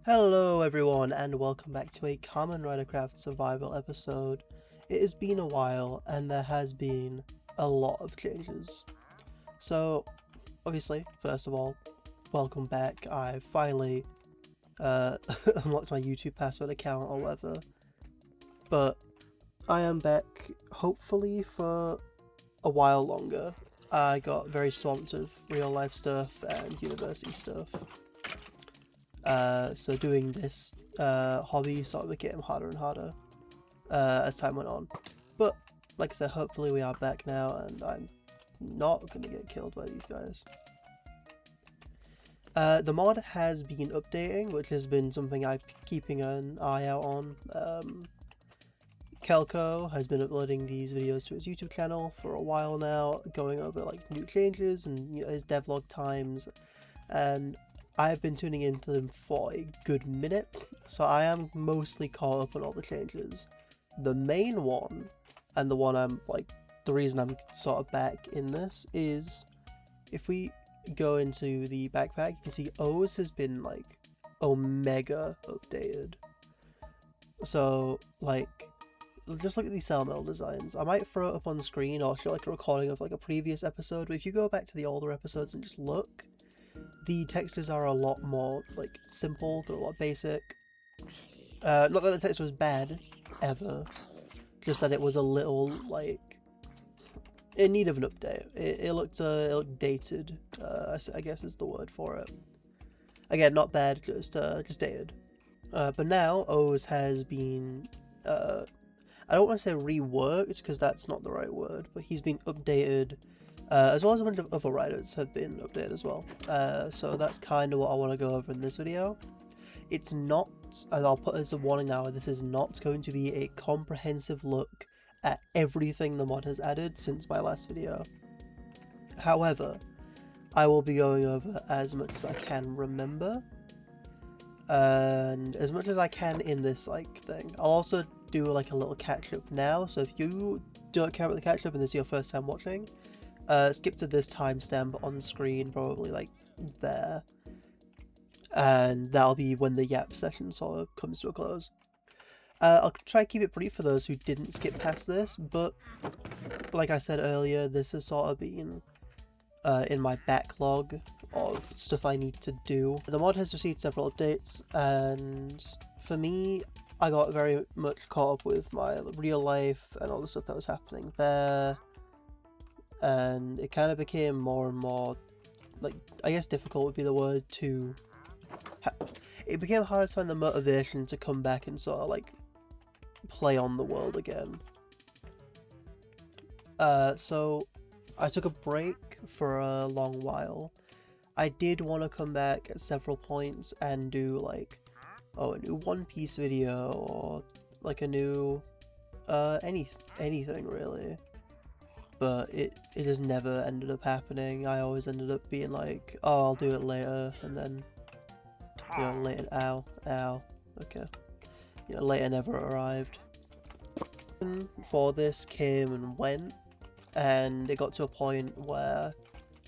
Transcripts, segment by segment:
Hello everyone and welcome back to a Kamen Ridercraft survival episode. It has been a while and there has been a lot of changes. So obviously, first of all, welcome back. I finally unlocked my YouTube password account or whatever. But I am back hopefully for a while longer. I got very swamped with real life stuff and university stuff. So doing this hobby sort of became harder and harder as time went on. But like I said, hopefully we are back now and I'm not going to get killed by these guys. The mod has been updating, which has been something I'm keeping an eye out on. Kelko has been uploading these videos to his YouTube channel for a while now, going over like new changes and his devlog times, and I've been tuning into them for a good minute, so I am mostly caught up on all the changes. The main one, and the one the reason I'm sort of back in this is, if we go into the backpack, you can see O's has been like omega updated. So just look at these cell mill designs. I might throw it up on screen or show like a recording of like a previous episode, but if you go back to the older episodes and just look, the textures are a lot more like simple, they're a lot basic. Not that the texture was bad ever, just that it was a little like in need of an update. It looked dated, I guess is the word for it. Again, not bad, just dated. But now O's has been I don't want to say reworked because that's not the right word, but he's been updated. As well as a bunch of other riders have been updated as well. So that's kind of what I want to go over in this video. It's not, as I'll put as a warning now, this is not going to be a comprehensive look at everything the mod has added since my last video. However, I will be going over as much as I can remember, and as much as I can in this thing. I'll also do like a little catch up now, so if you don't care about the catch up and this is your first time watching, skip to this timestamp on screen, probably like there, and that'll be when the yap session sort of comes to a close. I'll try to keep it brief for those who didn't skip past this, but like I said earlier, this has sort of been in my backlog of stuff I need to do. The mod has received several updates, and for me, I got very much caught up with my real life and all the stuff that was happening there, and it kind of became more and more, like, I guess difficult would be the word to... It became harder to find the motivation to come back and sort of like play on the world again. So I took a break for a long while. I did want to come back at several points and do like, a new One Piece video or like a new anything really, but it just never ended up happening. I always ended up being like, oh, I'll do it later, and then later, okay, later never arrived. For this came and went, and it got to a point where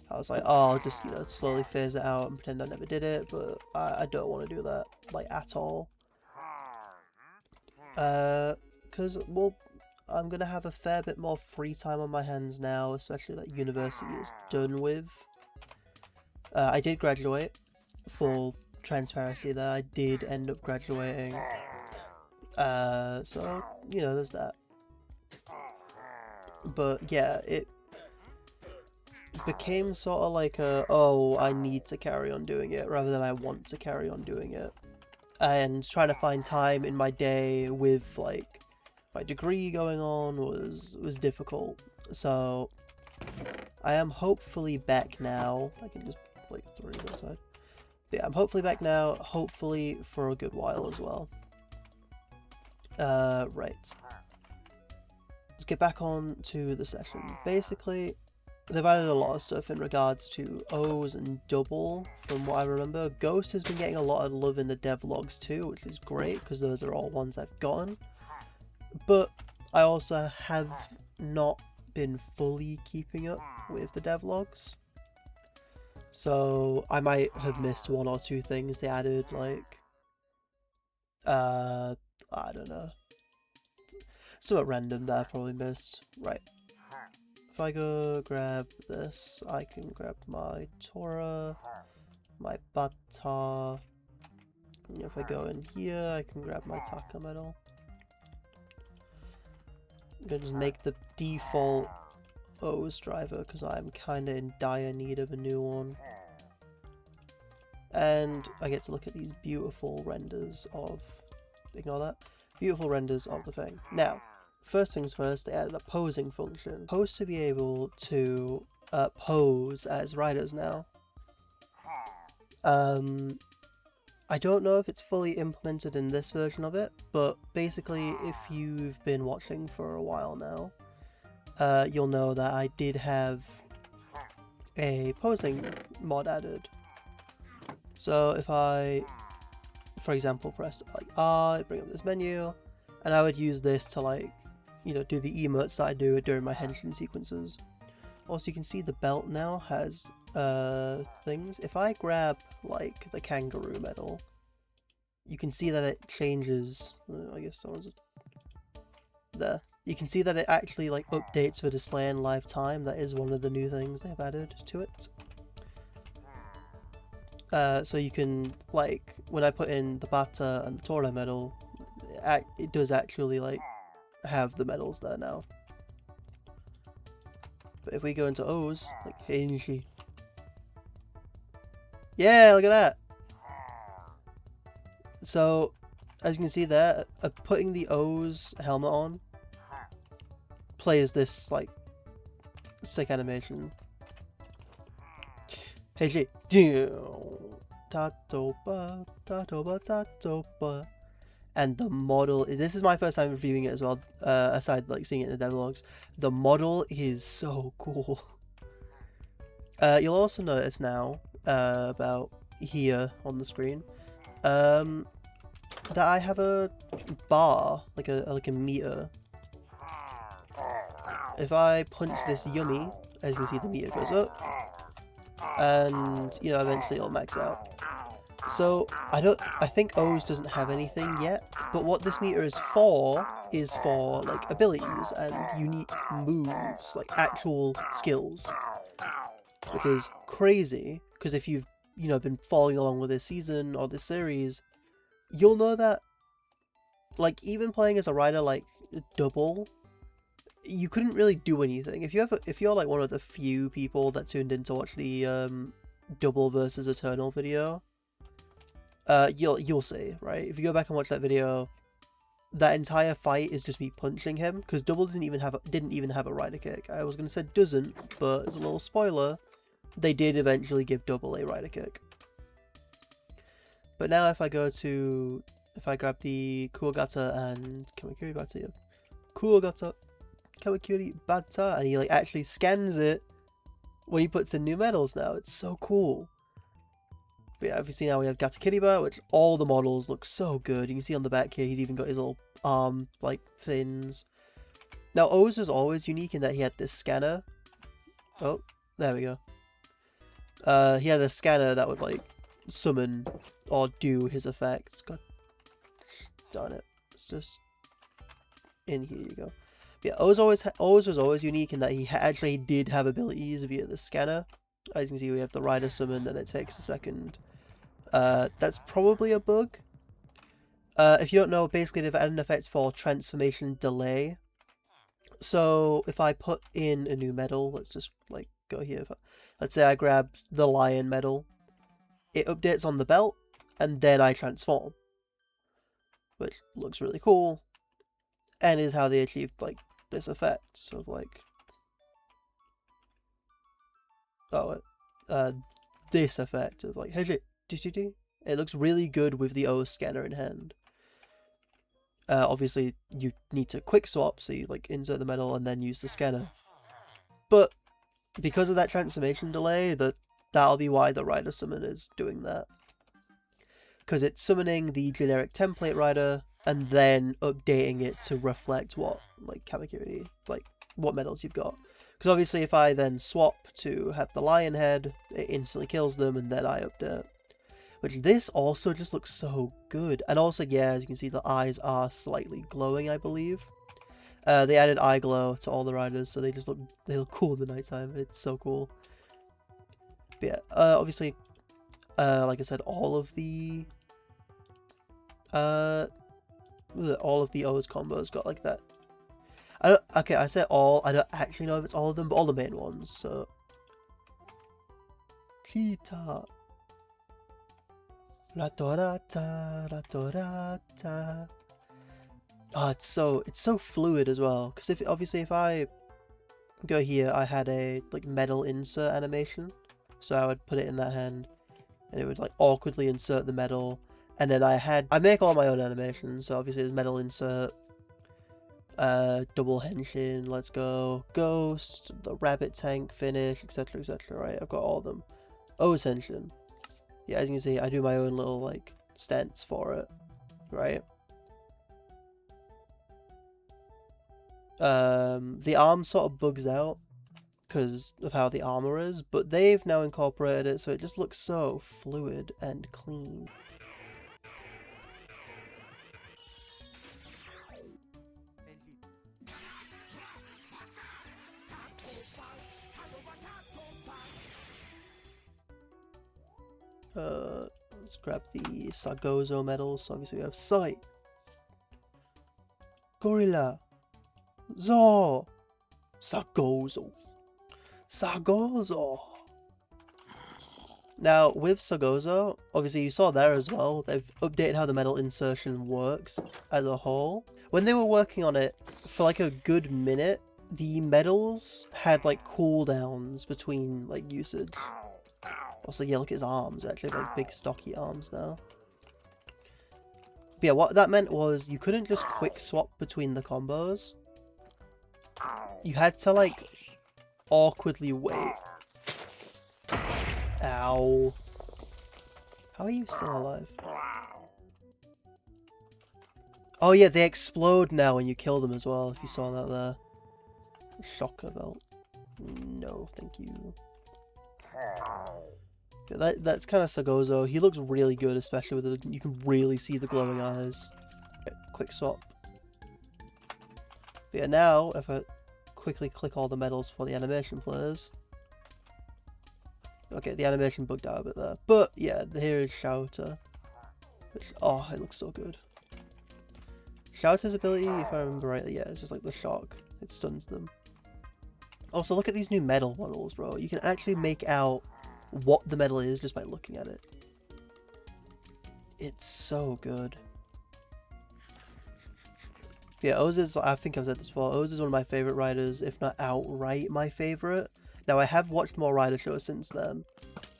I was like, oh, I'll just, slowly phase it out and pretend I never did it, but I don't want to do that, like, at all. Because, well, I'm going to have a fair bit more free time on my hands now, especially that university is done with. I did graduate, full transparency there, I did end up graduating. So, there's that. But, yeah, it became sort of like oh, I need to carry on doing it rather than I want to carry on doing it, and trying to find time in my day with like my degree going on was difficult. So I am hopefully back now. I can just like throw these outside. But yeah, I'm hopefully back now, hopefully for a good while as well. Right, let's get back on to the session. Basically, they've added a lot of stuff in regards to O's and double, from what I remember. Ghost has been getting a lot of love in the devlogs too, which is great, because those are all ones I've gotten. But I also have not been fully keeping up with the devlogs. So I might have missed one or two things they added, like I don't know. Somewhat random that I probably missed. Right. If I go grab this, I can grab my Tora, my Bata. If I go in here, I can grab my Taka medal. I'm gonna just make the default O's driver because I'm kind of in dire need of a new one. And I get to look at these beautiful renders of, ignore that, beautiful renders of the thing. Now, first things first, they added a posing function. Supposed to be able to pose as riders now. I don't know if it's fully implemented in this version of it, but basically if you've been watching for a while now, you'll know that I did have a posing mod added. So if I, for example, press like R, bring up this menu, and I would use this to like, you know, do the emotes that I do during my henshin sequences. Also, you can see the belt now has things. If I grab like the kangaroo medal, you can see that it changes. I guess someone's there. You can see that it actually like updates for display in live time. That is one of the new things they've added to it. So you can, like, when I put in the Bata and the Tora medal, it does actually like have the medals there now. But if we go into O's, like Henshi, yeah, look at that. So as you can see there, putting the O's helmet on plays this like sick animation. Henshi, Tatoba, Tatoba, Tatoba. And the model, this is my first time reviewing it as well, aside like seeing it in the devlogs. The model is so cool. You'll also notice now, about here on the screen, that I have a bar, like a meter. If I punch this yummy, as you can see the meter goes up, and you know eventually it'll max out. So I think O's doesn't have anything yet, but what this meter is for like abilities and unique moves, like actual skills, which is crazy because if you've been following along with this season or this series, you'll know that like even playing as a rider like double, you couldn't really do anything. If you're like one of the few people that tuned in to watch the double versus Eternal video, you'll see, right? If you go back and watch that video, that entire fight is just me punching him because double didn't even have a rider kick. I was gonna say doesn't, but as a little spoiler, they did eventually give double a rider kick. But now if I grab the Kuogata and Kamakuri Bata, Kuogata, Kamakuri Bata, and he like actually scans it when he puts in new medals now. It's so cool. But yeah, obviously now we have Gatakiriba, which all the models look so good. You can see on the back here, he's even got his little arm, like, fins. Now, O's was always unique in that he had this scanner. Oh, there we go. He had a scanner that would, like, summon or do his effects. God darn it. It's just... in here you go. But yeah, O's was always unique in that he actually did have abilities via the scanner. As you can see, we have the rider summon, and it takes a second. That's probably a bug. If you don't know, basically they've added an effect for transformation delay. So if I put in a new medal, let's just like go here. Let's say I grab the lion medal, it updates on the belt, and then I transform, which looks really cool, and is how they achieved like this effect of like. This effect of like, hey, it looks really good with the O scanner in hand. Obviously, you need to quick swap, so you like insert the medal and then use the scanner. But because of that transformation delay, that'll be why the rider summon is doing that. Because it's summoning the generic template rider and then updating it to reflect what like Kamakiri, like what medals you've got. Because obviously if I then swap to have the lion head, it instantly kills them and then I update. Which this also just looks so good. And also, yeah, as you can see, the eyes are slightly glowing, I believe. They added eye glow to all the riders, so they look cool in the nighttime. It's so cool. But yeah, obviously, like I said, all of the O's combos got like that. Okay, I said all. I don't actually know if it's all of them, but all the main ones. So, Cheetah. La torata, la torata. Oh, it's so fluid as well. Because if I go here, I had a like metal insert animation, so I would put it in that hand, and it would like awkwardly insert the metal. And then I make all my own animations. So obviously there's metal insert, double henshin, let's go, ghost, the rabbit tank finish, etc, etc. Right, I've got all of them. O's henshin. Yeah, as you can see, I do my own little like stents for it, right? The arm sort of bugs out because of how the armor is, but they've now incorporated it so it just looks so fluid and clean. Let's grab the Sargozo medals. So obviously we have Sight, Gorilla, Zo, Sargozo, Sargozo. Now with Sargozo, obviously you saw there as well, they've updated how the medal insertion works as a whole. When they were working on it for like a good minute, the medals had like cooldowns between like usage. Also, yeah, look at his arms. Actually, have, like big stocky arms now. But yeah, what that meant was you couldn't just quick swap between the combos. You had to like awkwardly wait. Ow. How are you still alive? Oh yeah, they explode now when you kill them as well, if you saw that there. Shocker belt. No, thank you. Yeah, that's kind of Sargozo. He looks really good, especially with you can really see the glowing eyes. Okay, quick swap. But yeah, now if I quickly click all the medals for the animation players. Okay, the animation bugged out a bit there. But yeah, here is Shouter. Which, oh, it looks so good. Shouter's ability, if I remember rightly, yeah, it's just like the shock. It stuns them. Also, look at these new medal models, bro. You can actually make out what the medal is just by looking at it. It's so good. Yeah, Oz is, I think I've said this before, Oz is one of my favourite riders, if not outright my favourite. Now, I have watched more rider shows since then,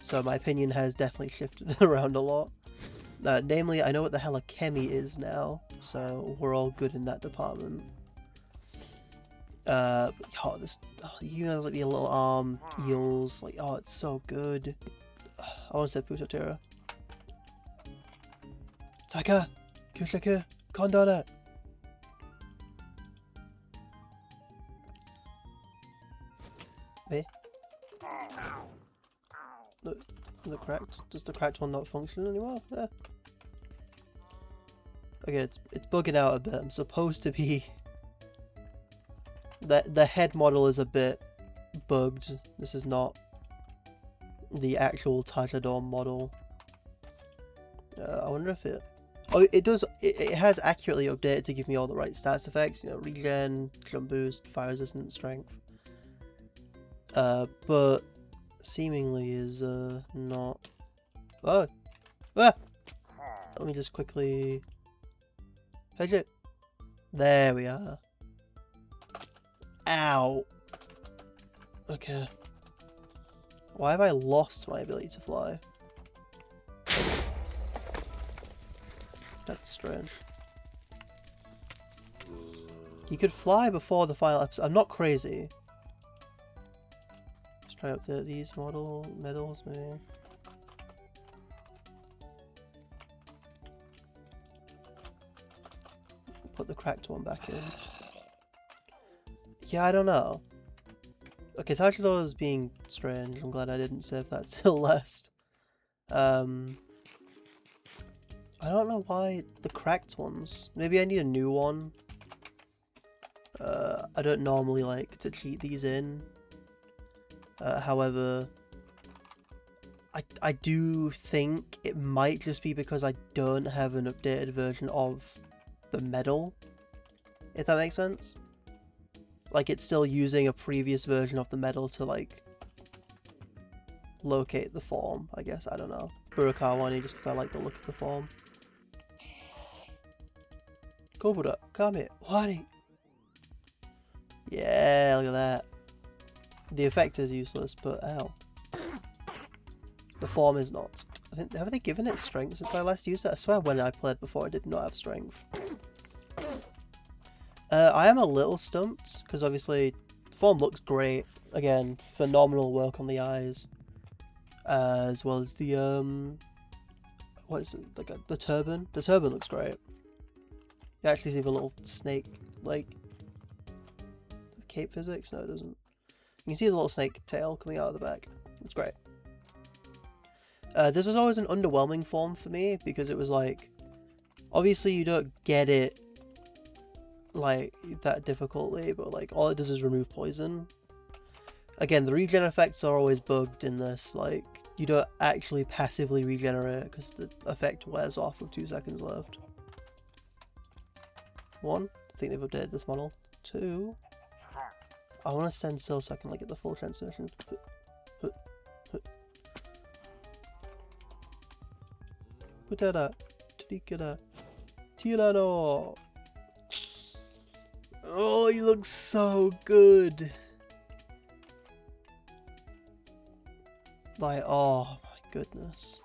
so my opinion has definitely shifted around a lot. Namely, I know what the hell a Kemi is now, so we're all good in that department. Oh, you know, like the little arm eels, like, oh, it's so good. I want to say Pusotera. Taka! Kushaku! Kondora! Eh? The cracked? Does the cracked one not function anymore? Yeah. Okay, it's bugging out a bit. I'm supposed to be... The head model is a bit bugged. This is not the actual Tajador model. I wonder if it... Oh, it does. It has accurately updated to give me all the right stats effects. You know, regen, jump boost, fire resistance, strength. But seemingly is not. Oh, ah! Let me just quickly. Hedge it. There we are. Ow. Okay. Why have I lost my ability to fly? That's strange. You could fly before the final episode. I'm not crazy. Let's try up these medals, maybe. Put the cracked one back in. Yeah, I don't know. Okay, Tajador is being strange. I'm glad I didn't save that till last. I don't know why the cracked ones. Maybe I need a new one. I don't normally like to cheat these in. However, I do think it might just be because I don't have an updated version of the medal, if that makes sense. Like, it's still using a previous version of the medal to, like, locate the form, I guess. I don't know. Burakawani, just because I like the look of the form. Kobura, Kame, Wari. Yeah, look at that. The effect is useless, but ow. The form is not. I think, have they given it strength since I last used it? I swear when I played before it did not have strength. I am a little stumped, because obviously the form looks great. Again, phenomenal work on the eyes. As well as the, what is it, like the turban? The turban looks great. You actually see the little snake, like, cape physics? No, it doesn't. You can see the little snake tail coming out of the back. It's great. This was always an underwhelming form for me, because it was like, obviously you don't get it, like, that difficultly, but like, all it does is remove poison. Again, the regen effects are always bugged in this, like, you don't actually passively regenerate, because the effect wears off with 2 seconds left. 1, I think they've updated this model. 2, I want to stand still so I can like get the full transmission. Putara, Trikara, Tirano. Oh, he looks so good. Like, oh my goodness.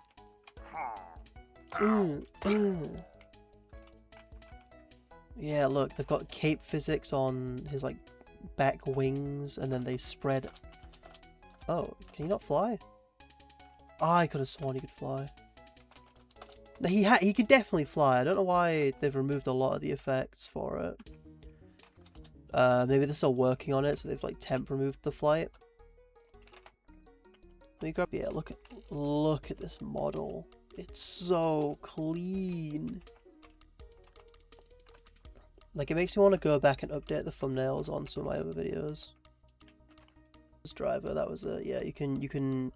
Yeah, look, they've got cape physics on his like back wings, and then they spread. Oh, can he not fly? Oh, I could have sworn he could fly. No, he could definitely fly. I don't know why they've removed a lot of the effects for it. Maybe they're still working on it, so they've like temp removed the flight. Let me grab. Yeah, look at this model. It's so clean. Like, it makes me want to go back and update the thumbnails on some of my other videos. This driver, that was it. Yeah, you can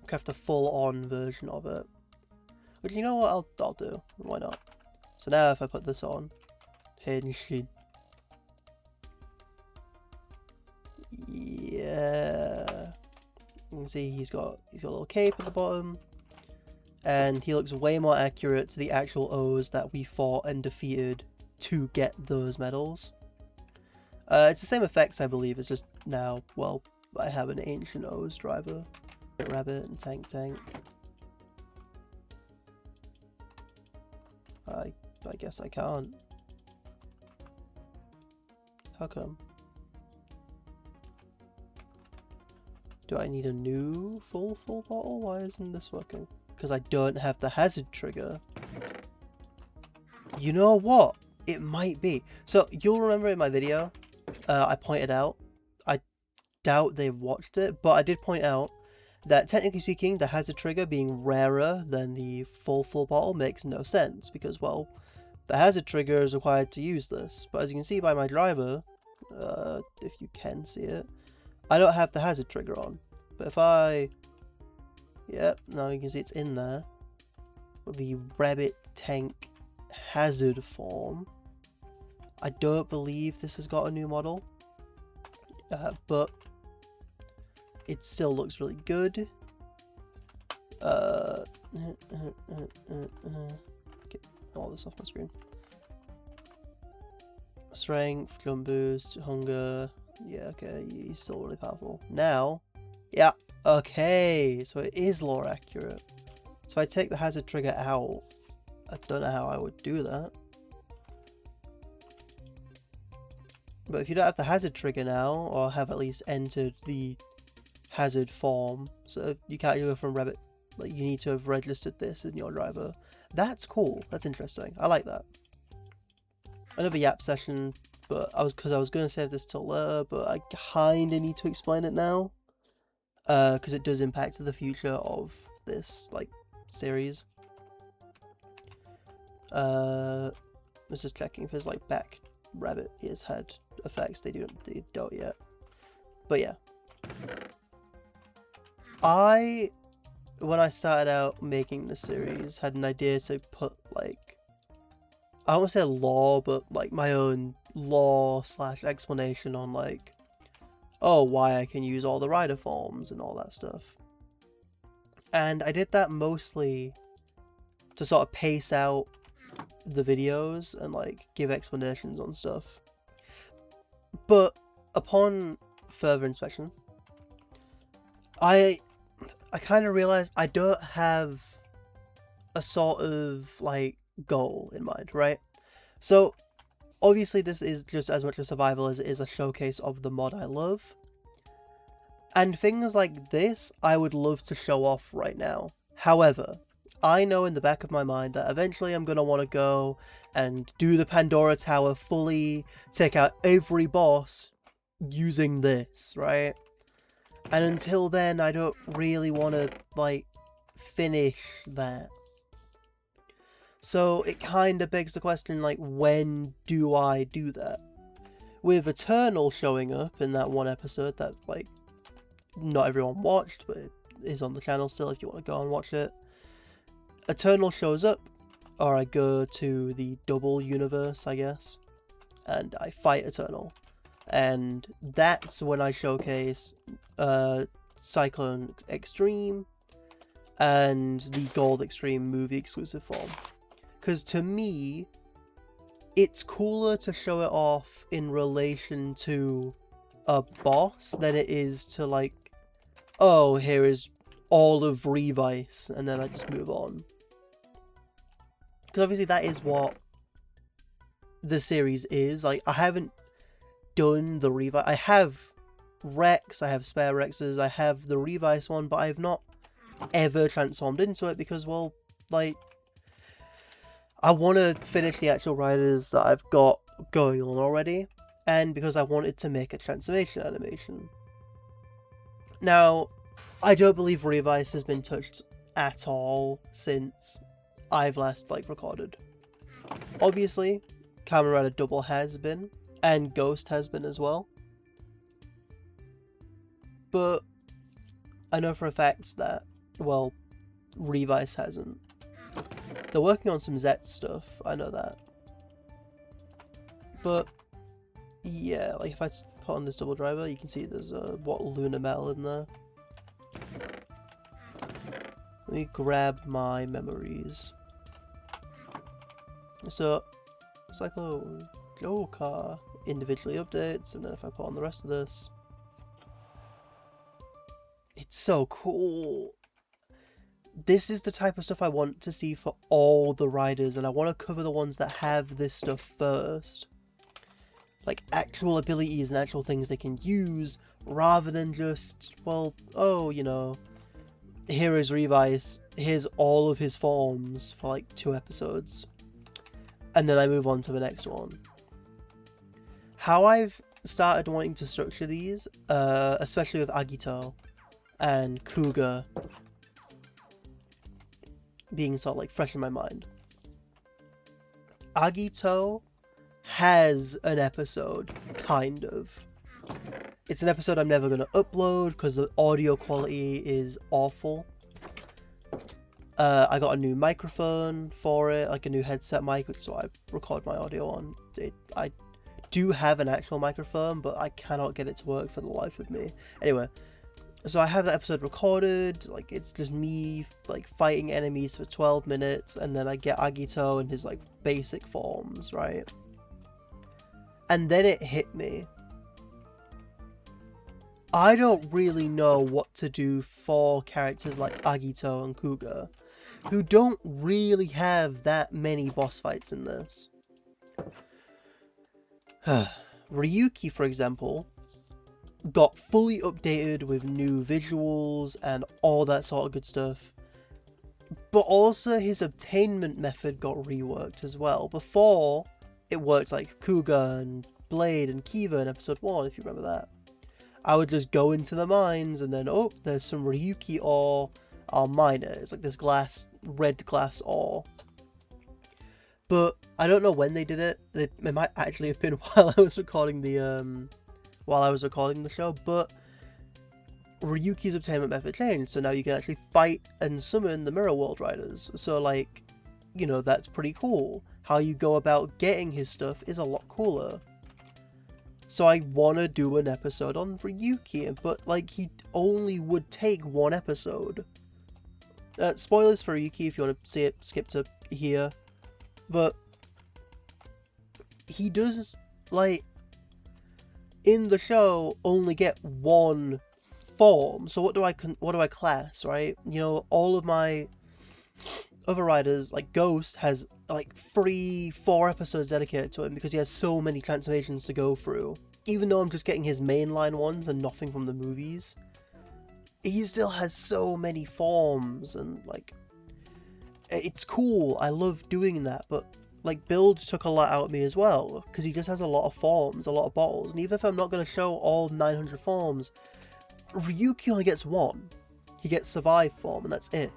craft a full-on version of it. Which, you know what, I'll do. Why not? So now if I put this on, Henshin. Yeah. You can see he's got a little cape at the bottom. And he looks way more accurate to the actual O's that we fought and defeated to get those medals. It's the same effects, I believe. It's just now, well, I have an ancient O's driver. Rabbit and Tank. I guess I can't. How come? Do I need a new full bottle? Why isn't this working? Because I don't have the hazard trigger. You know what? It might be. So you'll remember in my video, I pointed out, I doubt they've watched it, but I did point out that technically speaking, the hazard trigger being rarer than the full bottle makes no sense, because, well, the hazard trigger is required to use this. But as you can see by my driver, if you can see it, I don't have the hazard trigger on. But if I, yep, now you can see it's in there with the rabbit tank hazard form. I don't believe this has got a new model, but it still looks really good. Get all this off my screen. Strength, jump boost, hunger. Yeah, okay, he's still really powerful. Now, yeah, okay, so it is lore accurate. So if I take the hazard trigger out, I don't know how I would do that. But if you don't have the hazard trigger now, or have at least entered the hazard form, so you can't go from rabbit, like you need to have registered this in your driver. That's cool. That's interesting. I like that. Another yap session, but I was going to save this till later, but I kind of need to explain it now, because it does impact the future of this like series. I was just checking if his like back rabbit ears had effects. They don't yet. But yeah. When I started out making the series, had an idea to put like, I don't want to say lore, but like my own lore / explanation on like, oh, why I can use all the rider forms and all that stuff. And I did that mostly to sort of pace out the videos and like give explanations on stuff. But upon further inspection, I kind of realized I don't have a sort of like goal in mind, right? So obviously this is just as much a survival as it is a showcase of the mod I love. And things like this I would love to show off right now. However, I know in the back of my mind that eventually I'm going to want to go and do the Pandora Tower fully, take out every boss using this, right? And until then, I don't really want to, like, finish that. So it kind of begs the question, like, when do I do that? With Eternal showing up in that one episode that, like, not everyone watched, but it is on the channel still if you want to go and watch it. Eternal shows up, or I go to the double universe, I guess, and I fight Eternal. And that's when I showcase Cyclone Extreme and the Gold Extreme movie exclusive form. Because to me, it's cooler to show it off in relation to a boss than it is to like, oh, here is all of Revice, and then I just move on. Because obviously that is what the series is. Like, I haven't done the Revice. I have Rex, I have spare Rexes, I have the Revice one, but I have not ever transformed into it because, well, like, I want to finish the actual riders that I've got going on already, and because I wanted to make a transformation animation. Now, I don't believe Revice has been touched at all since I've last, like, recorded. Obviously, Kamen Rider Double has been, and Ghost has been as well. But I know for a fact that, well, Revice hasn't. They're working on some Zet stuff, I know that. But, yeah, like if I put on this double driver, you can see there's a Lunar Metal in there. Let me grab my memories. So, Cyclone Joker individually updates, and then if I put on the rest of this, it's so cool. This is the type of stuff I want to see for all the riders, and I want to cover the ones that have this stuff first. Like actual abilities and actual things they can use, rather than just, well, oh, you know, here is Revice, here's all of his forms for like 2 episodes. And then I move on to the next one. How I've started wanting to structure these, especially with Agito and Kuga being sort of like fresh in my mind. Agito has an episode, kind of. It's an episode I'm never going to upload because the audio quality is awful. I got a new microphone for it, like a new headset mic, which is what I record my audio on. I do have an actual microphone, but I cannot get it to work for the life of me. Anyway, so I have that episode recorded, like it's just me like fighting enemies for 12 minutes, and then I get Agito in his like basic forms, right? And then it hit me. I don't really know what to do for characters like Agito and Kuga, who don't really have that many boss fights in this. Ryuki, for example, got fully updated with new visuals and all that sort of good stuff. But also his obtainment method got reworked as well. Before, it worked like Kuga and Blade and Kiva in episode 1, if you remember that. I would just go into the mines and then, oh, there's some Ryuki ore. I'll mine it. It's like this red glass ore. But I don't know when they did it. It might actually have been while I was recording the show, but Ryuki's obtainment method changed, so now you can actually fight and summon the Mirror World Riders. So like, you know, that's pretty cool. How you go about getting his stuff is a lot cooler. So I want to do an episode on Ryuki, but like, he only would take one episode. Spoilers for Ryuki if you want to see it, skip to here. But he does, like, in the show, only get one form. So what do I class, right? You know, all of my other riders, like Ghost, has like 3-4 episodes dedicated to him because he has so many transformations to go through. Even though I'm just getting his mainline ones and nothing from the movies, he still has so many forms, and like, it's cool. I love doing that, but like, Build took a lot out of me as well because he just has a lot of forms, a lot of bottles, and even if I'm not going to show all 900 forms, Ryuki only gets one. He gets Survive form, and that's it.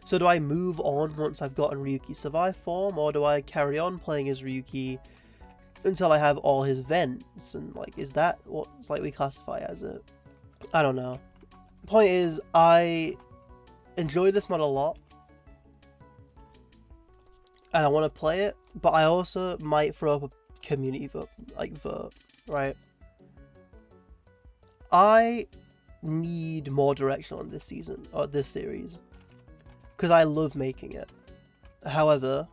So do I move on once I've gotten Ryuki's Survive form, or do I carry on playing as Ryuki until I have all his vents? And like, is that what's like we classify as it? I don't know. Point is, I enjoy this mod a lot, and I want to play it, but I also might throw up a community vote, right? I need more direction on this season, or this series, because I love making it. However,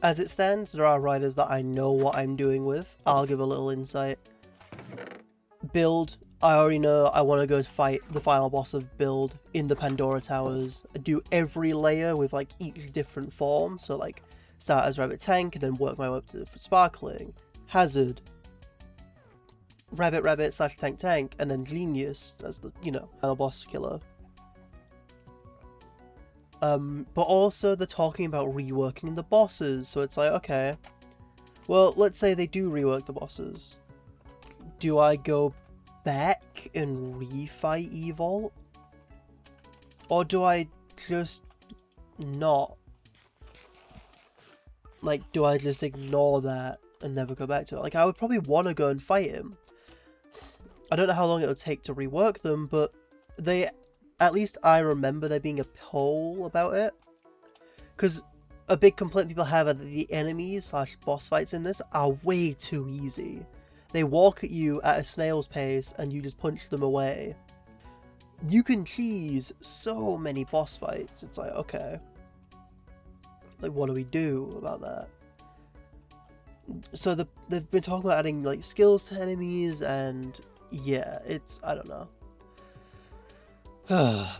as it stands, there are riders that I know what I'm doing with. I'll give a little insight. Build, I already know I want to go fight the final boss of Build in the Pandora Towers. Do every layer with like each different form. So like, start as Rabbit Tank and then work my way up to Sparkling, Hazard, Rabbit / Tank, and then Genius as the, you know, final boss killer. But also they're talking about reworking the bosses, so it's like, okay, well, let's say they do rework the bosses. Do I go back and refight Evolt? Or do I just not? Like, do I just ignore that and never go back to it? Like, I would probably want to go and fight him. I don't know how long it would take to rework them, but they, at least I remember there being a poll about it. Because a big complaint people have are that the enemies / boss fights in this are way too easy. They walk at you at a snail's pace and you just punch them away. You can cheese so many boss fights. It's like, okay, like, what do we do about that? So they've been talking about adding like skills to enemies, and yeah, it's, I don't know.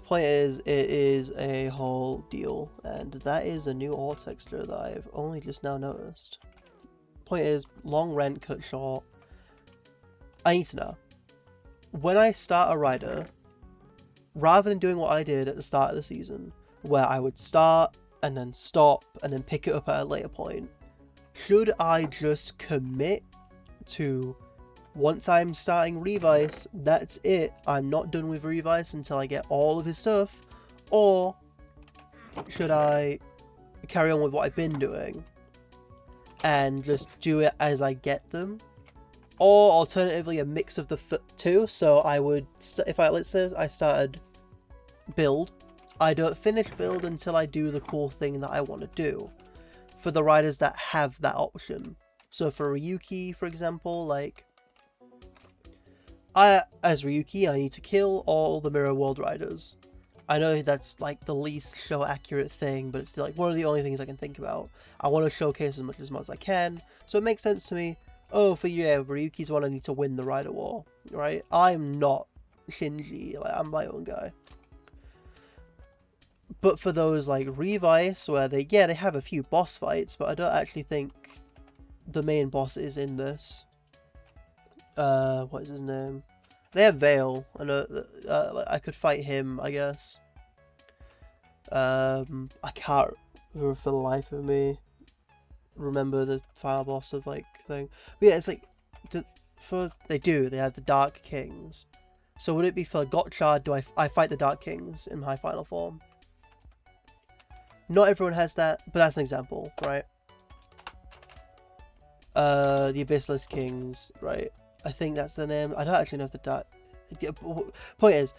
Point is, it is a whole deal, and that is a new ore texture that I've only just now noticed. Point is, long rent cut short. I need to know, when I start a rider, rather than doing what I did at the start of the season, where I would start and then stop and then pick it up at a later point, should I just commit to, once I'm starting Revice, that's it, I'm not done with Revice until I get all of his stuff? Or should I carry on with what I've been doing and just do it as I get them? Or alternatively, a mix of the two. So I would, if I, let's say I started Build, I don't finish Build until I do the cool thing that I want to do, for the riders that have that option. So for Ryuki, for example, like, as Ryuki, I need to kill all the Mirror World Riders. I know that's like the least show accurate thing, but it's still like one of the only things I can think about. I want to showcase as much as I can, so it makes sense to me. Oh, for yeah, Ryuki's one I need to win the Rider War, right? I'm not Shinji, like, I'm my own guy. But for those like Revice, where they have a few boss fights, but I don't actually think the main boss is in this. What is his name? They have Vale. I know I could fight him, I guess. I can't for the life of me remember the final boss of like thing. But yeah, it's like they have the Dark Kings. So would it be for Gotchard? Do I fight the Dark Kings in my final form? Not everyone has that, but that's an example, right? The Abyssalist Kings, right? I think that's the name. I don't actually know if the point is,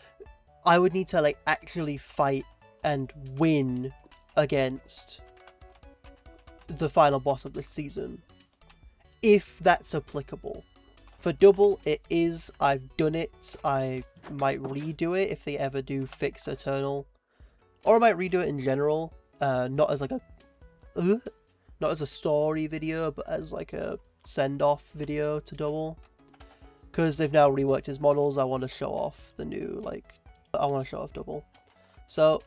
I would need to like actually fight and win against the final boss of this season, if that's applicable. For double, it is. I've done it. I might redo it if they ever do fix Eternal, or I might redo it in general. Not as like a, not as a story video, but as like a send-off video to double. Because they've now reworked his models, I want to show off the new, like, I want to show off double. So,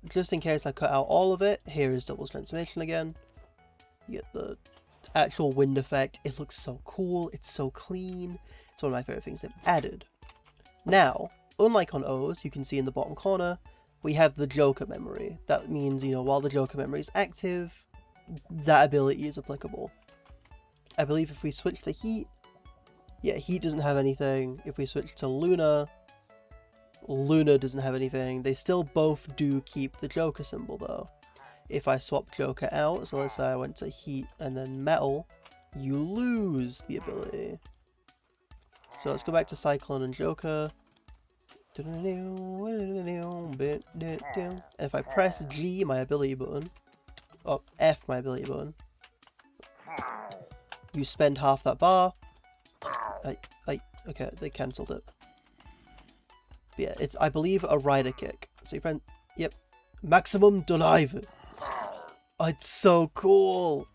just in case I cut out all of it, here is double's transformation again. You get the actual wind effect. It looks so cool. It's so clean. It's one of my favorite things they've added. Now, unlike on O's, you can see in the bottom corner, we have the Joker memory. That means, you know, while the Joker memory is active, that ability is applicable. I believe if we switch to Heat, yeah, Heat doesn't have anything. If we switch to Luna, Luna doesn't have anything. They still both do keep the Joker symbol though. If I swap Joker out, so let's say I went to Heat and then Metal, you lose the ability. So let's go back to Cyclone and Joker. And if I press G, my ability button, or F, my ability button, you spend half that bar. Okay, they cancelled it. But yeah, it's, I believe, a rider kick. So you press, yep, maximum drive. Oh, it's so cool.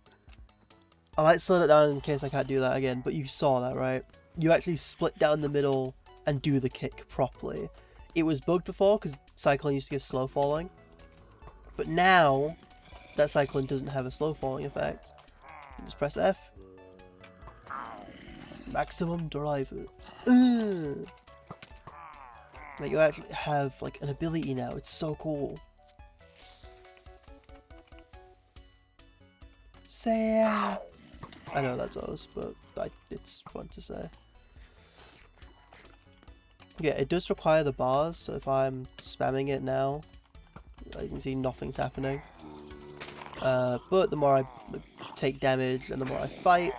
I might slow it down in case I can't do that again, but you saw that, right? You actually split down the middle and do the kick properly. It was bugged before because Cyclone used to give slow falling, but now that Cyclone doesn't have a slow falling effect, you just press F. Maximum driver. Like you actually have like an ability now. It's so cool. Say, I know that's O's, but it's fun to say. Yeah, it does require the bars, so if I'm spamming it now, you can see nothing's happening. But the more I take damage and the more I fight,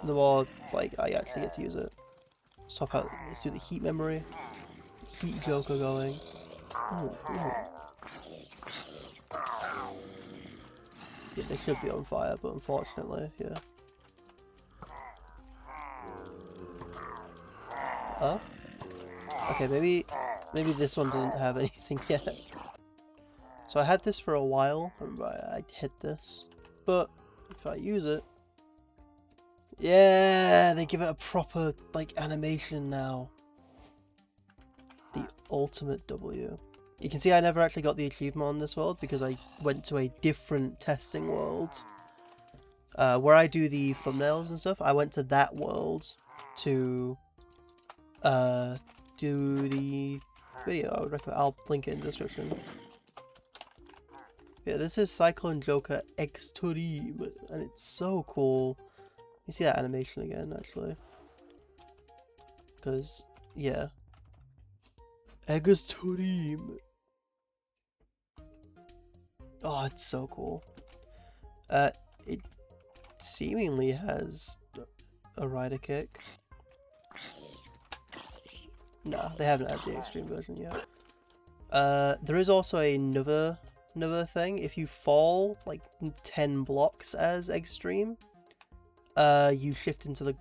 the more like I actually get to use it. Swap out. Let's do the Heat memory. Heat Joker going. Ooh, ooh. Yeah, they should be on fire, but unfortunately, yeah. Oh. Okay, maybe this one doesn't have anything yet. So I had this for a while. Remember, I hit this, but if I use it, yeah, they give it a proper like animation now. The ultimate W. You can see I never actually got the achievement on this world because I went to a different testing world. Where I do the thumbnails and stuff, I went to that world to do the video. I would recommend, I'll link it in the description. Yeah, this is Cyclone Joker Extreme, and it's so cool. You see that animation again, actually. Because, yeah. Extreme. Oh, it's so cool. It seemingly has a rider kick. No, they haven't had the extreme version yet. There is also another thing. If you fall like 10 blocks as extreme, you shift into the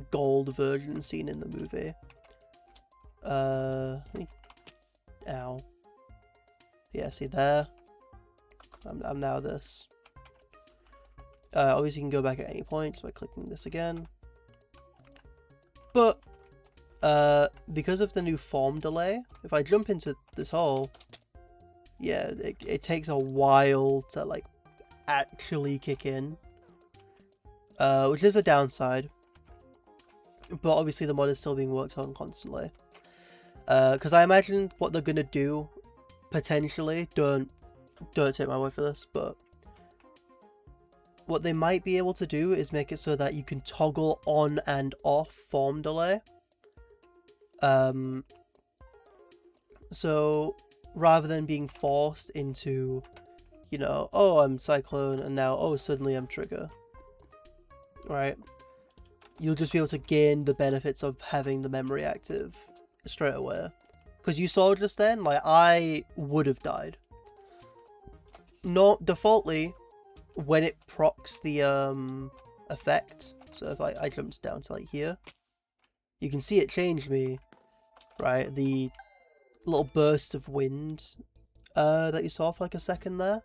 gold version seen in the movie. Ow. Yeah, see there? I'm now this. Obviously you can go back at any point just by clicking this again. But, because of the new form delay, if I jump into this hole, yeah, it takes a while to like actually kick in. Which is a downside. But obviously the mod is still being worked on constantly. Because I imagine what they're gonna do, potentially, don't take my word for this, but what they might be able to do is make it so that you can toggle on and off form delay. So rather than being forced into you know, oh, I'm Cyclone, and now, oh, suddenly I'm Trigger. Right? You'll just be able to gain the benefits of having the memory active straight away. Because you saw just then, like, I would have died. Not defaultly, when it procs the effect, so if I jumped down to like here, you can see it changed me, right? The little burst of wind that you saw for like a second there,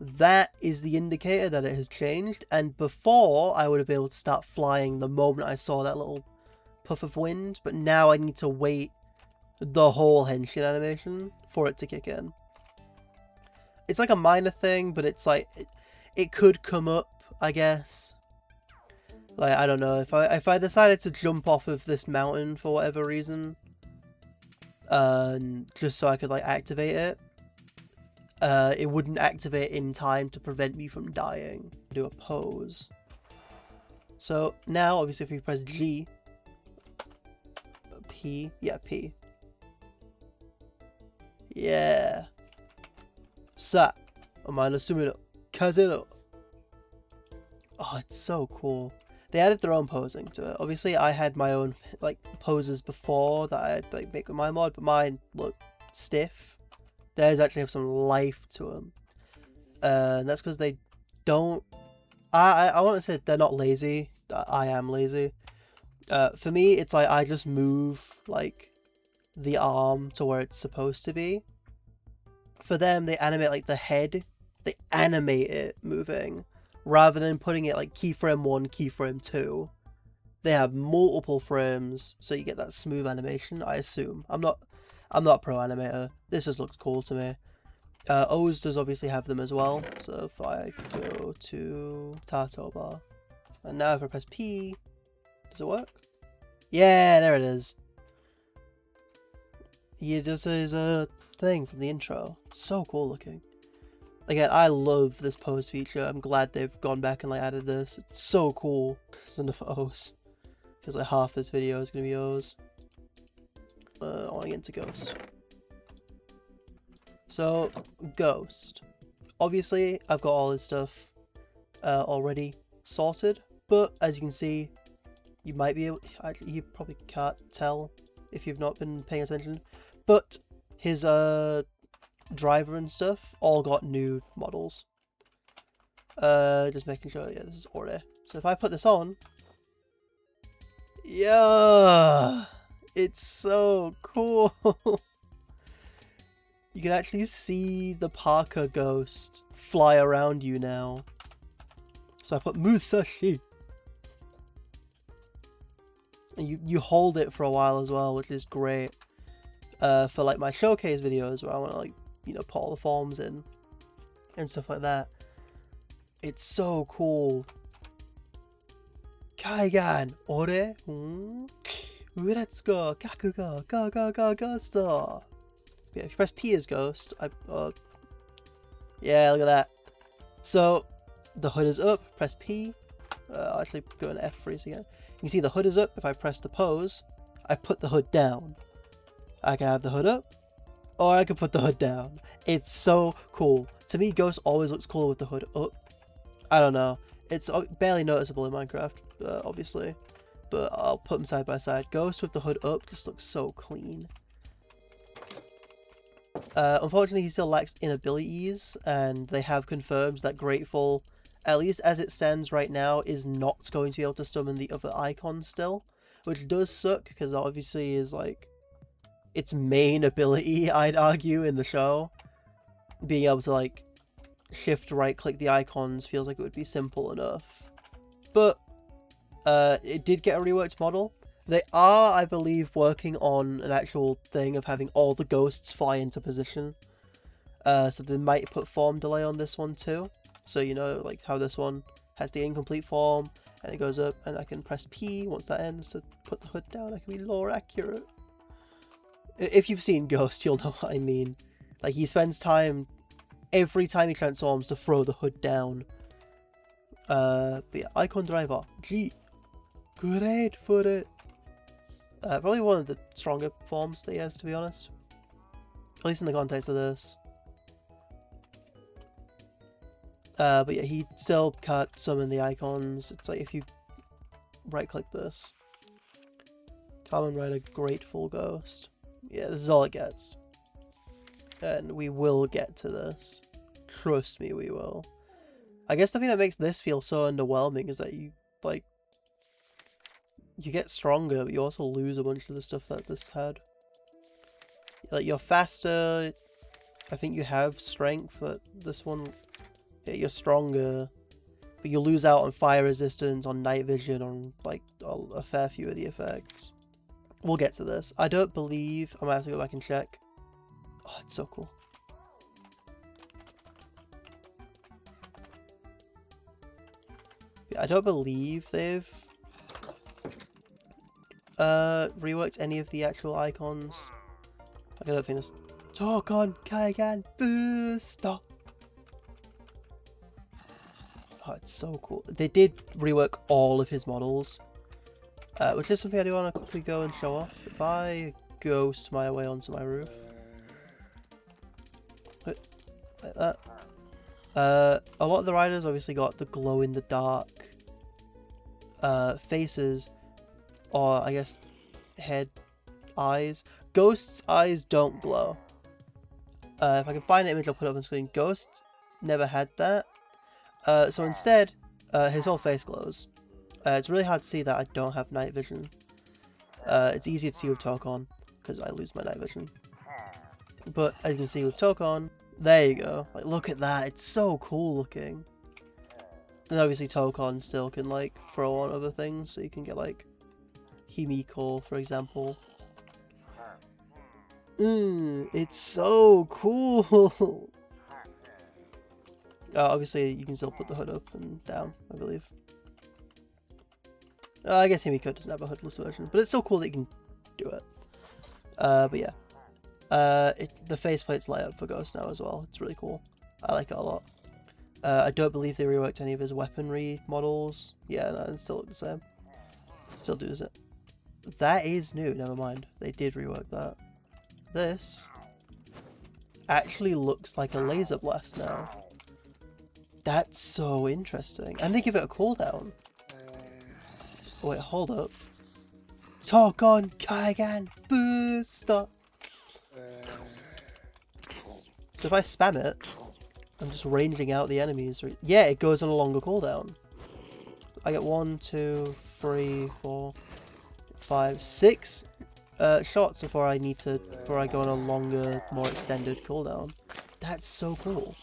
that is the indicator that it has changed. And before, I would have been able to start flying the moment I saw that little puff of wind, but now I need to wait the whole henshin animation for it to kick in. It's like a minor thing, but it's like it could come up, I guess. Like, I don't know, if I decided to jump off of this mountain for whatever reason, just so I could like activate it, it wouldn't activate in time to prevent me from dying. Do a pose. So now, obviously, if we press G, P, yeah, P. Yeah. Sa, omae sumi no kaze no. Oh, it's so cool. They added their own posing to it. Obviously, I had my own like poses before that I'd like make with my mod, but mine look stiff. Theirs actually have some life to them, and that's because they don't. I want to say they're not lazy. I am lazy. For me, it's like I just move like the arm to where it's supposed to be. For them, they animate like the head. They animate it moving, rather than putting it like keyframe 1, keyframe 2. They have multiple frames, so you get that smooth animation, I assume. I'm not a pro animator. This just looks cool to me. O's does obviously have them as well. So if I go to Tato Bar, and now if I press P, does it work? Yeah, there it is. Yeah, this is a thing from the intro. It's so cool looking. Again, I love this pose feature. I'm glad they've gone back and like added this. It's so cool. There's enough O's. Because like half this video is going to be O's. I want to get into Ghost. So, Ghost. Obviously, I've got all this stuff already sorted. But as you can see, you might be able... Actually, you probably can't tell if you've not been paying attention. But his driver and stuff all got new models. Just making sure, yeah, this is Ore. So if I put this on, yeah, it's so cool. You can actually see the Parker Ghost fly around you now. So I put Musashi. And you hold it for a while as well, which is great. For like my showcase videos where I want to like, you know, put all the forms in and stuff like that. It's so cool. Kaigan, ore, let's go, Kakugo, go, ghost. Yeah, if you press P as Ghost, yeah, look at that. So the hood is up. Press P. I'll actually go in F3 again. You can see the hood is up. If I press the pose, I put the hood down. I can have the hood up, or I can put the hood down. It's so cool. To me, Ghost always looks cool with the hood up. I don't know. It's barely noticeable in Minecraft, obviously. But I'll put them side by side. Ghost with the hood up just looks so clean. Unfortunately, he still lacks inabilities, and they have confirmed that Grateful, at least as it stands right now, is not going to be able to summon the other icons still. Which does suck, because obviously is like its main ability, I'd argue, in the show. Being able to like shift right click the icons feels like it would be simple enough. But it did get a reworked model. They are, I believe, working on an actual thing of having all the ghosts fly into position. So they might put form delay on this one too. So you know, like how this one has the incomplete form and it goes up, and I can press P once that ends to put the hood down. I can be lore accurate. If you've seen Ghost, you'll know what I mean. Like, he spends time, every time he transforms, to throw the hood down. But yeah, Icon Driver, G. Great for it. Probably one of the stronger forms that he has, to be honest. At least in the context of this. But yeah, he still can't summon the icons. It's like if you right click this. Kamen Rider Grateful Ghost. Yeah, this is all it gets. And we will get to this. Trust me, we will. I guess the thing that makes this feel so underwhelming is that you, like, you get stronger, but you also lose a bunch of the stuff that this had. Like, you're faster. I think you have strength, that this one, yeah, you're stronger. But you lose out on fire resistance, on night vision, on, like, a fair few of the effects. We'll get to this. I don't believe... I might have to go back and check. Oh, it's so cool. Yeah, I don't believe they've reworked any of the actual icons. Like, I don't think this... Tokon Kaigan Booster! Oh, it's so cool. They did rework all of his models. Which is something I do want to quickly go and show off. If I ghost my way onto my roof. Like that. A lot of the riders obviously got the glow-in-the-dark faces. Or, I guess, head, eyes. Ghost's eyes don't glow. If I can find an image, I'll put it up on screen. Ghost never had that. So instead, his whole face glows. It's really hard to see that I don't have night vision. It's easier to see with Tokon, because I lose my night vision. But as you can see with Tokon, there you go. Like, look at that, it's so cool looking. And obviously Tokon still can, like, throw on other things, so you can get, like, Himiko, for example. It's so cool! Obviously, you can still put the hood up and down, I believe. I guess Himiko doesn't have a hoodless version, but it's so cool that you can do it. But yeah. The faceplates light up for Ghost now as well. It's really cool. I like it a lot. I don't believe they reworked any of his weaponry models. Yeah, no, it still look the same. Still does it. That is new, never mind. They did rework that. This actually looks like a laser blast now. That's so interesting. And they give it a cooldown. Oh, wait, hold up. Tokon Kaigan Booster! So if I spam it, I'm just ranging out the enemies. Yeah, it goes on a longer cooldown. I get 1, 2, 3, 4, 5, 6 shots before I go on a longer, more extended cooldown. That's so cool.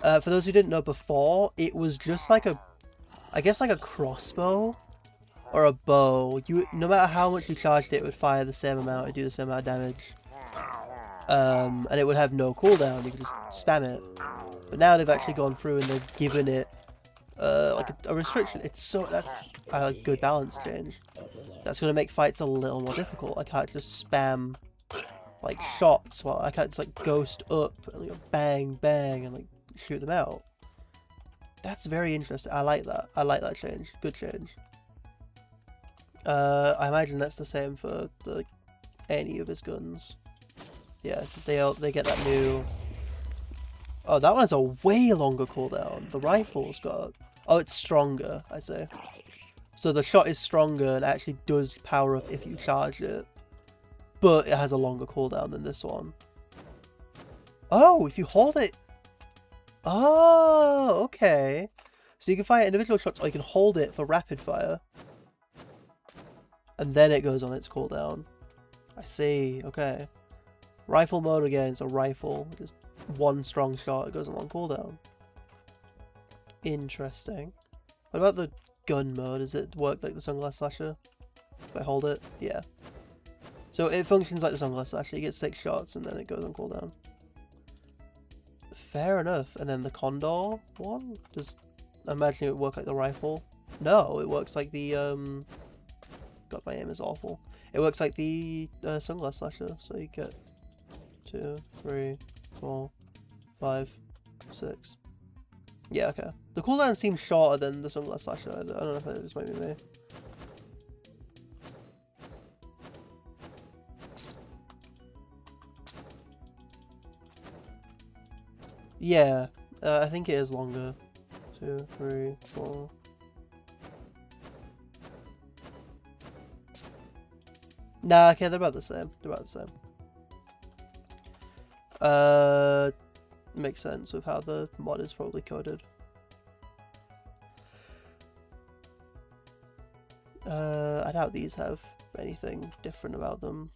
For those who didn't know before, it was just like I guess like a crossbow or a bow. No matter how much you charged it, it would fire the same amount, it'd do the same amount of damage. And it would have no cooldown, you could just spam it. But now they've actually gone through and they've given it like a restriction. That's a good balance change. That's going to make fights a little more difficult. I can't just spam like shots, while I can't just like ghost up and like, bang bang and like shoot them out. That's very interesting. I like that. I like that change. Good change. I imagine that's the same for any of his guns. Yeah, they get that new... Oh, that one has a way longer cooldown. The rifle's got... Oh, it's stronger, I say. So the shot is stronger and actually does power up if you charge it. But it has a longer cooldown than this one. Oh, if you hold it... Oh, okay. So you can fire individual shots or you can hold it for rapid fire. And then it goes on its cooldown. I see, okay. Rifle mode again, it's a rifle. Just one strong shot, it goes on one cooldown. Interesting. What about the gun mode? Does it work like the Sunglass Slasher? If I hold it? Yeah. So it functions like the Sunglass Slasher. You get 6 shots and then it goes on cooldown. Fair enough. And then the Condor one? I imagine it would work like the rifle. No, it works like the God, my aim is awful. It works like the Sunglass Slasher. So you get 2, 3, 4, 5, 6. Yeah, okay. The cooldown seems shorter than the Sunglass Slasher. I don't know if it just might be me. Yeah, I think it is longer. 2, 3, 4. Nah, okay, they're about the same. They're about the same. Makes sense with how the mod is probably coded. I doubt these have anything different about them.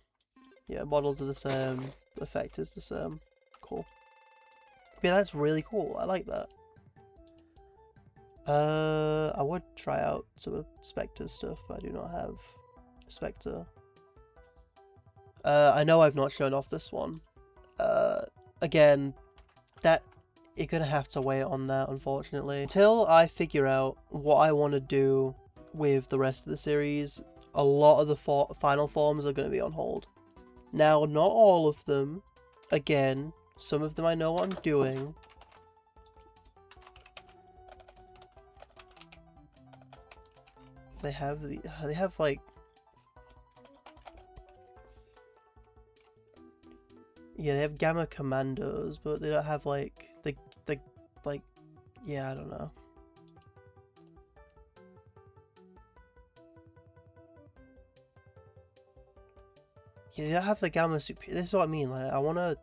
Yeah, models are the same, effect is the same. Cool. Yeah, that's really cool. I like that. I would try out some of Spectre's stuff, but I do not have Spectre. I know I've not shown off this one. Again, that you're gonna have to wait on that, unfortunately. Until I figure out what I want to do with the rest of the series, a lot of the final forms are going to be on hold. Now, not all of them. Again, some of them I know what I'm doing. They have like... Yeah, they have Gamma Commandos, but they don't have like the like, yeah, I don't know. Yeah, they don't have the Gamma Super. This is what I mean. Like, I wanna.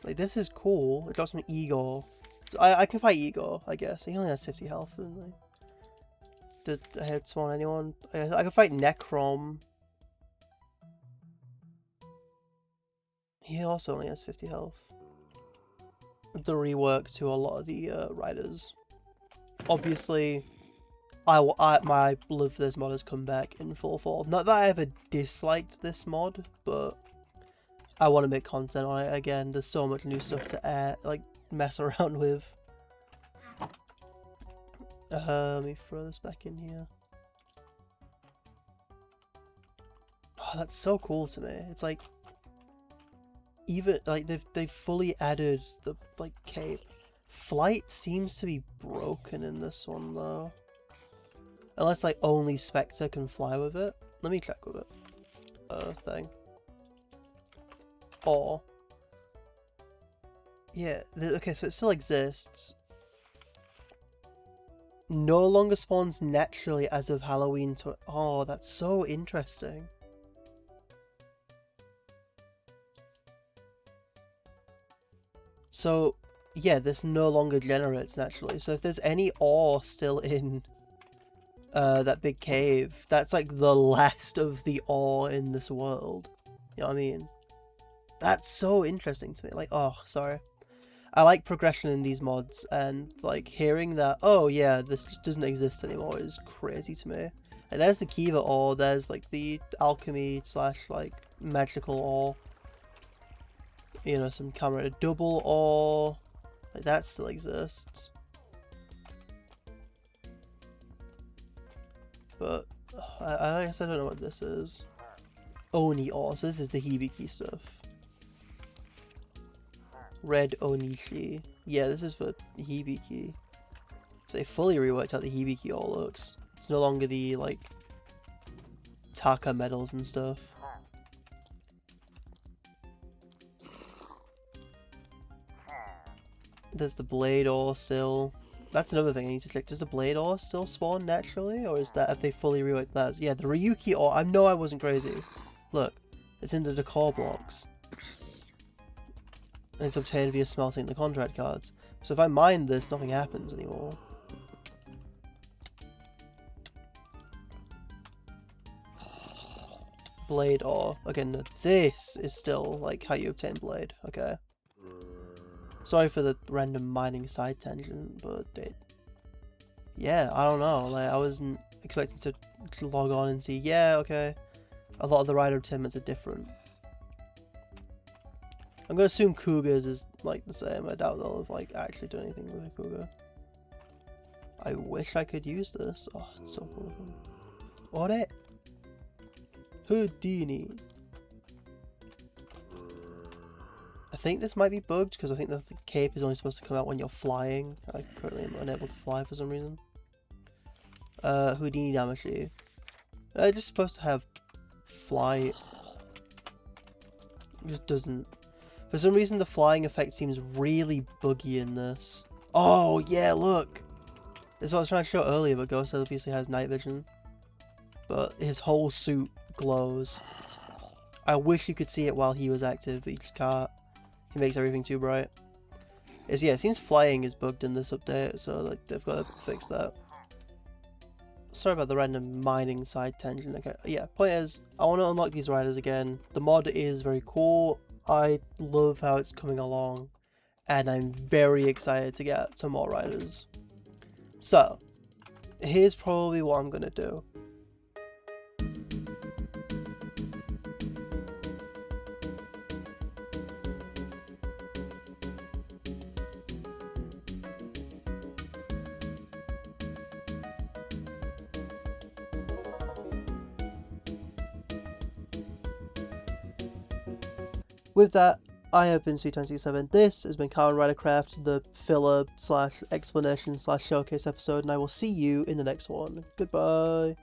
Like, this is cool. It drops me Igor. So I can fight Igor, I guess. He only has 50 health, doesn't he? Did I hit spawn anyone? I can fight Necrom. He also only has 50 health. The rework to a lot of the riders. Obviously, my love for this mod has come back in full form. Not that I ever disliked this mod, but I want to make content on it again. There's so much new stuff to add, like mess around with. Let me throw this back in here. Oh, that's so cool to me. It's like, even like they've fully added the like cape. Flight seems to be broken in this one though. Unless like only Spectre can fly with it. Let me check with it. Thing. Or yeah, okay, so it still exists. No longer spawns naturally as of Halloween to... Oh, that's so interesting. So, yeah, this no longer generates naturally. So if there's any ore still in that big cave, that's like the last of the ore in this world. You know what I mean? That's so interesting to me. Like, oh, sorry. I like progression in these mods, and like hearing that, oh yeah, this just doesn't exist anymore is crazy to me. And there's the Kiva ore, there's like the alchemy / like magical ore. You know, some camera double ore, like that still exists. But I guess I don't know what this is. Oni ore, so this is the Hibiki stuff. Red Onishi. Yeah, this is for Hibiki. So they fully reworked out the Hibiki ore looks. It's no longer the, like, Taka medals and stuff. There's the blade ore still. That's another thing I need to check. Does the blade ore still spawn naturally? Or is that, if they fully reworked that? Yeah, the Ryuki ore. I know I wasn't crazy. Look, it's in the decor blocks. And it's obtained via smelting the contract cards. So if I mine this, nothing happens anymore. Blade ore. Okay, no, this is still like how you obtain blade. Okay. Sorry for the random mining side tangent, but yeah, I don't know. Like, I wasn't expecting to log on and see, yeah, okay. A lot of the rider attainments are different. I'm gonna assume Cougar's is like the same. I doubt they'll have like actually done anything with a Cougar. I wish I could use this. Oh, it's so cool. Ore! Houdini. I think this might be bugged because I think the cape is only supposed to come out when you're flying. I currently am unable to fly for some reason. Houdini Damashi. It's just supposed to have flight. It just doesn't. For some reason, the flying effect seems really buggy in this. Oh, yeah, look! That's what I was trying to show earlier, but Ghost obviously has night vision. But his whole suit glows. I wish you could see it while he was active, but you just can't. He makes everything too bright. Yeah, it seems flying is bugged in this update, so like they've got to fix that. Sorry about the random mining side tangent. Okay, yeah, point is, I want to unlock these riders again. The mod is very cool. I love how it's coming along, and I'm very excited to get some more riders. So, here's probably what I'm gonna do. With that, I have been Sweet967. This has been Kamen Ridercraft, the filler / explanation / showcase episode, and I will see you in the next one. Goodbye.